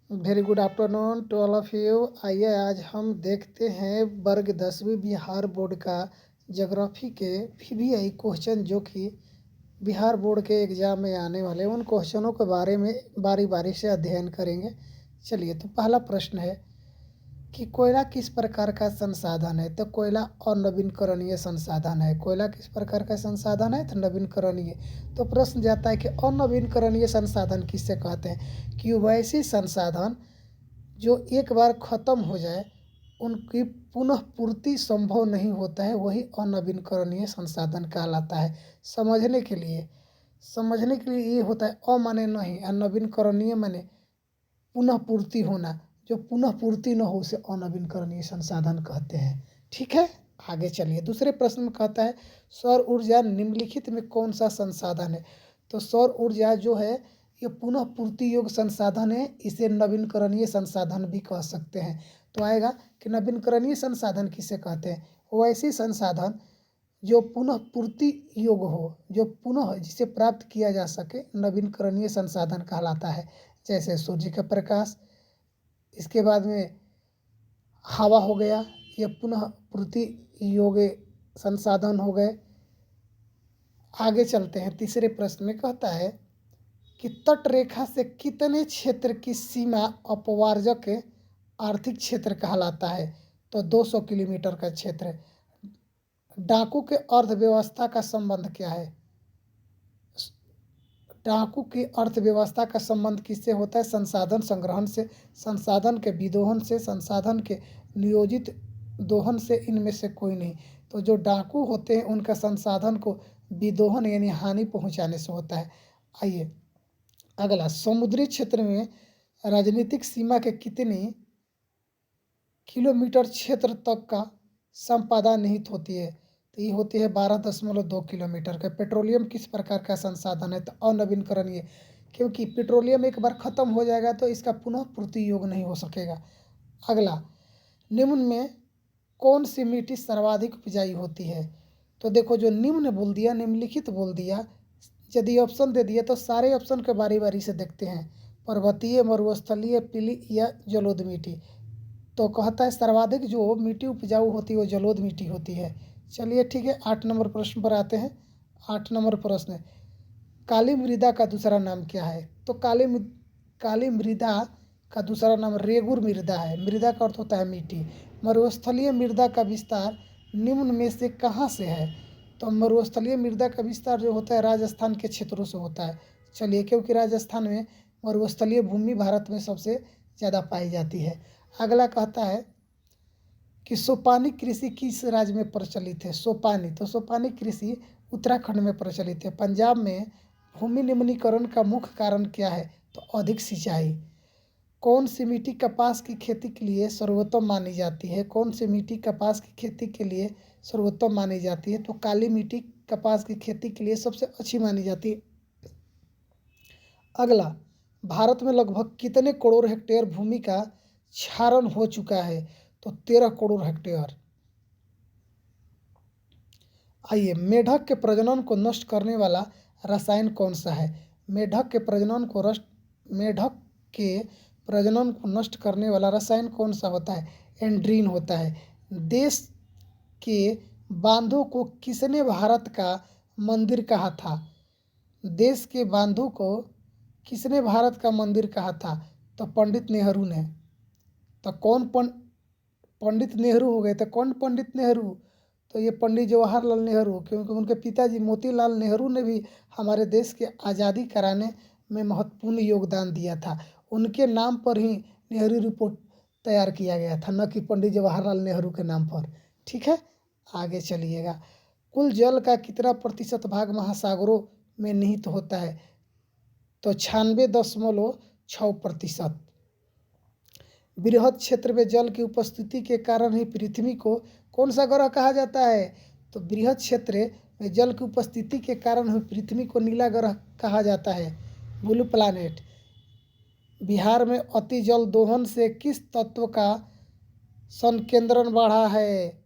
Very good afternoon to all of you. आइए आज हम देखते हैं वर्ग 10वीं बिहार बोर्ड का ज्योग्राफी के VVI क्वेश्चन, जो कि बिहार बोर्ड के एग्ज़ाम में आने वाले उन क्वेश्चनों के बारे में बारी बारी से अध्ययन करेंगे। चलिए, तो पहला प्रश्न है कि कोयला किस प्रकार का संसाधन है। तो कोयला अनवीनकरणीय संसाधन है। कोयला किस प्रकार का संसाधन है? तो नवीनकरणीय। तो प्रश्न जाता है कि अनवीनकरणीय संसाधन किससे कहते हैं? कि वैसे संसाधन जो एक बार ख़त्म हो जाए, उनकी पुनः पूर्ति संभव नहीं होता है, वही अनवीनकरणीय संसाधन कहलाता है। समझने के लिए ये होता है। अ माने नहीं और नवीनकरणीय माने पुनः पूर्ति होना। जो पुनः पूर्ति न हो उसे अनवीनकरणीय संसाधन कहते हैं। ठीक है, आगे चलिए। दूसरे प्रश्न में कहता है सौर ऊर्जा निम्नलिखित में कौन सा संसाधन है। तो सौर ऊर्जा जो है ये पुनः पूर्ति योग्य संसाधन है। इसे नवीनकरणीय संसाधन भी कह सकते हैं। तो आएगा कि नवीनकरणीय संसाधन किसे कहते हैं? वैसे संसाधन जो पुनः पूर्ति योग्य हो, जो पुनः जिसे प्राप्त किया जा सके, नवीनकरणीय संसाधन कहलाता है। जैसे सूर्य का प्रकाश, इसके बाद में हवा हो गया, ये पुनः पूर्ति योग्य संसाधन हो गए। आगे चलते हैं। तीसरे प्रश्न में कहता है कि तट रेखा से कितने क्षेत्र की सीमा अपवार्जक आर्थिक क्षेत्र कहलाता है। तो 200 किलोमीटर का क्षेत्र। डाकू के अर्थव्यवस्था का संबंध क्या है? डाकू की अर्थव्यवस्था का संबंध किससे होता है? संसाधन संग्रहण से, संसाधन के विदोहन से, संसाधन के नियोजित दोहन से, इनमें से कोई नहीं। तो जो डाकू होते हैं उनका संसाधन को विदोहन यानी हानि पहुंचाने से होता है। आइए अगला, समुद्री क्षेत्र में राजनीतिक सीमा के कितनी किलोमीटर क्षेत्र तक का संपादन निहित होती है? तो ये होती है 12.2 किलोमीटर का। पेट्रोलियम किस प्रकार का संसाधन है? तो अनवीनकरणीय, क्योंकि पेट्रोलियम एक बार ख़त्म हो जाएगा तो इसका पुनः पूर्ति योग नहीं हो सकेगा। अगला, निम्न में कौन सी मिट्टी सर्वाधिक उपजाऊ होती है? तो देखो, जो निम्न बोल दिया, निम्नलिखित बोल दिया, यदि ऑप्शन दे दिया तो सारे ऑप्शन के बारी बारी से देखते हैं। पर्वतीय, मरुस्थलीय, पीली या जलोढ़ मिट्टी। तो कहता है सर्वाधिक जो मिट्टी उपजाऊ होती है वो जलोढ़ मिट्टी होती है। चलिए ठीक है, 8 नंबर प्रश्न पर आते हैं। 8 नंबर प्रश्न है, काली मृदा का दूसरा नाम क्या है? तो काली मृदा का दूसरा नाम रेगुर मृदा है। मृदा का अर्थ होता है मिट्टी। मरुस्थलीय मृदा का विस्तार निम्न में से कहाँ से है? तो मरुस्थलीय मृदा का विस्तार जो होता है राजस्थान के क्षेत्रों से होता है। चलिए, क्योंकि राजस्थान में मरुस्थलीय भूमि भारत में सबसे ज़्यादा पाई जाती है। अगला कहता है कि सोपानी कृषि किस राज्य में प्रचलित है? सोपानी, तो सोपानी कृषि उत्तराखंड में प्रचलित है। पंजाब में भूमि निम्नीकरण का मुख्य कारण क्या है? तो अधिक सिंचाई। कौन सी मिट्टी कपास की खेती के लिए सर्वोत्तम मानी जाती है? कौन सी मिट्टी कपास की खेती के लिए सर्वोत्तम मानी जाती है? तो काली मिट्टी कपास की खेती के लिए सबसे अच्छी मानी जाती है। अगला, भारत में लगभग कितने करोड़ हेक्टेयर भूमि का क्षारण हो चुका है? तो 13 करोड़ हेक्टेयर। आइए, मेढक के प्रजनन को नष्ट करने वाला रसायन कौन सा है? मेढक के प्रजनन को नष्ट करने वाला रसायन कौन सा होता है? एंड्रीन होता है। देश के बांधों को किसने भारत का मंदिर कहा था? देश के बांधों को किसने भारत का मंदिर कहा था? तो पंडित नेहरू ने। तो कौन पंडित नेहरू हो गए? तो कौन पंडित नेहरू? तो ये पंडित जवाहरलाल नेहरू, क्योंकि उनके पिताजी मोतीलाल नेहरू ने भी हमारे देश के आज़ादी कराने में महत्वपूर्ण योगदान दिया था। उनके नाम पर ही नेहरू रिपोर्ट तैयार किया गया था, न कि पंडित जवाहरलाल नेहरू के नाम पर। ठीक है, आगे चलिएगा। कुल जल का कितना प्रतिशत भाग महासागरों में निहित होता है? तो 96.6%। बृहद क्षेत्र में जल की उपस्थिति के कारण ही पृथ्वी को कौन सा ग्रह कहा जाता है? तो बृहद क्षेत्र में जल की उपस्थिति के कारण ही पृथ्वी को नीला ग्रह कहा जाता है, ब्लू प्लैनेट। बिहार में अति जल दोहन से किस तत्व का संकेंद्रण बढ़ा है?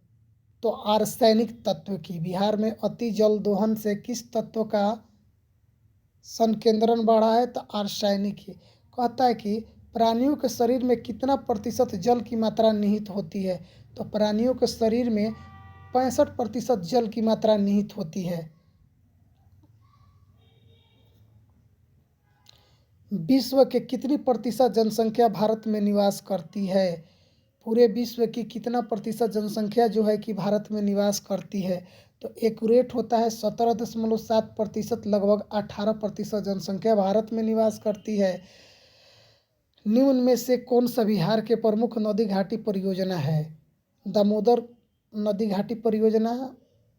तो आर्सेनिक तत्व की। बिहार में अति जल दोहन से किस तत्व का संकेंद्रण बढ़ा है? तो आर्सेनिक ही। कहता है कि प्राणियों के शरीर में कितना प्रतिशत जल की मात्रा निहित होती है? तो प्राणियों के शरीर में 65% जल की मात्रा निहित होती है। विश्व के कितनी प्रतिशत जनसंख्या भारत में निवास करती है? पूरे विश्व की कितना प्रतिशत जनसंख्या जो है कि भारत में निवास करती है? तो एक्यूरेट होता है 17.7%, लगभग 18% जनसंख्या भारत में निवास करती है। निम्न में से कौन सा बिहार के प्रमुख नदी घाटी परियोजना है? दामोदर नदी घाटी परियोजना,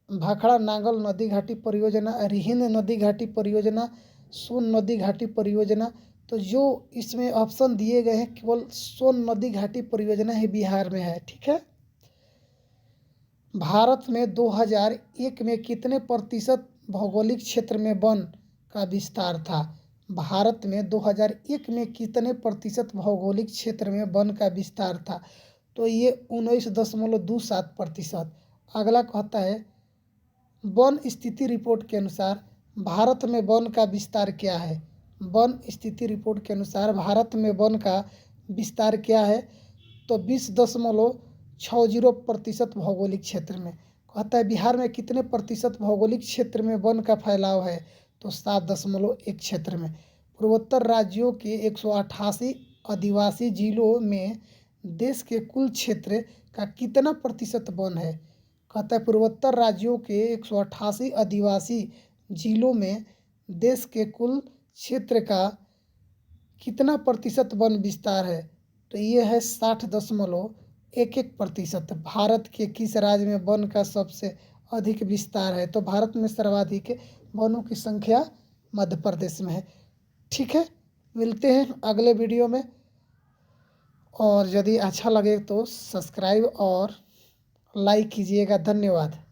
भाखड़ा नांगल नदी घाटी परियोजना, रिहिंद नदी घाटी परियोजना, सोन नदी घाटी परियोजना। तो जो इसमें ऑप्शन दिए गए हैं केवल सोन नदी घाटी परियोजना ही बिहार में है। ठीक है। भारत में 2001 में कितने प्रतिशत भौगोलिक क्षेत्र में वन का विस्तार था? भारत में 2001 में कितने प्रतिशत भौगोलिक क्षेत्र में वन का विस्तार था? तो ये 19.27%। अगला कहता है वन स्थिति रिपोर्ट के अनुसार भारत में वन का विस्तार क्या है? वन स्थिति रिपोर्ट के अनुसार भारत में वन का विस्तार क्या है? तो 20.60% भौगोलिक क्षेत्र में। कहता है बिहार में कितने प्रतिशत भौगोलिक क्षेत्र में वन का फैलाव है? तो 7.1 क्षेत्र में। पूर्वोत्तर राज्यों के 188 आदिवासी जिलों में देश के कुल क्षेत्र का कितना प्रतिशत वन है? कहता है पूर्वोत्तर राज्यों के 188 आदिवासी जिलों में देश के कुल क्षेत्र का कितना प्रतिशत वन विस्तार है? तो ये है 60.11%। भारत के किस राज्य में वन का सबसे अधिक विस्तार है? तो भारत में सर्वाधिक वनों की संख्या मध्य प्रदेश में है। ठीक है, मिलते हैं अगले वीडियो में। और यदि अच्छा लगे तो सब्सक्राइब और लाइक कीजिएगा। धन्यवाद।